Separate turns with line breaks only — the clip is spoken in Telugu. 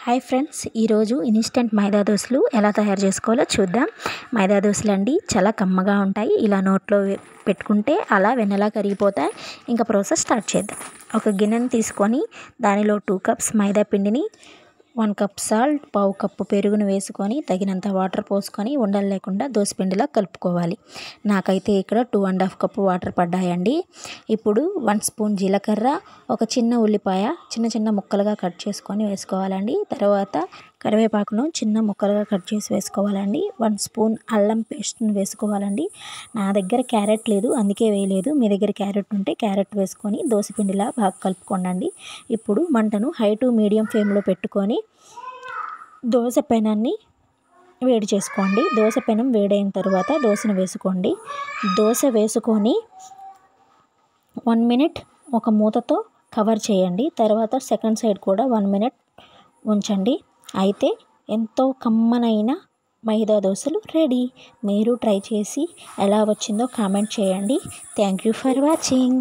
హాయ్ ఫ్రెండ్స్, ఈరోజు ఇన్స్టెంట్ మైదా దోశలు ఎలా తయారు చేసుకోవాలో చూద్దాం. మైదా దోశలు అండి చాలా కమ్మగా ఉంటాయి. ఇలా నోట్లో పెట్టుకుంటే అలా వెన్నలా కరిగిపోతాయి. ఇంకా ప్రాసెస్ స్టార్ట్ చేద్దాం. ఒక గిన్నెని తీసుకొని దానిలో 2 కప్స్ మైదా పిండిని, 1 కప్ సాల్ట్, పావు కప్పు పెరుగును వేసుకొని తగినంత వాటర్ పోసుకొని ఉండలు లేకుండా దోసపిండిలా కలుపుకోవాలి. నాకైతే ఇక్కడ 2.5 కప్పు వాటర్ పడ్డాయండి. ఇప్పుడు 1 స్పూన్ జీలకర్ర, ఒక చిన్న ఉల్లిపాయ చిన్న చిన్న ముక్కలుగా కట్ చేసుకొని వేసుకోవాలండి. తర్వాత కరివేపాకును చిన్న ముక్కలుగా కట్ చేసి వేసుకోవాలండి. 1 స్పూన్ అల్లం పేస్ట్ని వేసుకోవాలండి. నా దగ్గర క్యారెట్ లేదు, అందుకే వేయలేదు. మీ దగ్గర క్యారెట్ ఉంటే క్యారెట్ వేసుకొని దోసపిండిలా బాగా కలుపుకోండి. ఇప్పుడు మంటను హై టు మీడియం ఫ్లేమ్లో పెట్టుకొని దోశ పెనాన్ని వేడి చేసుకోండి. దోశ పెనం వేడైన తర్వాత దోశను వేసుకోండి. దోశ వేసుకొని 1 మినిట్ ఒక మూతతో కవర్ చేయండి. తర్వాత సెకండ్ సైడ్ కూడా 1 మినిట్ ఉంచండి. అయితే ఎంతో కమ్మనైన మైదా దోశలు రెడీ. మీరు ట్రై చేసి ఎలా వచ్చిందో కామెంట్ చేయండి. Thank you for watching.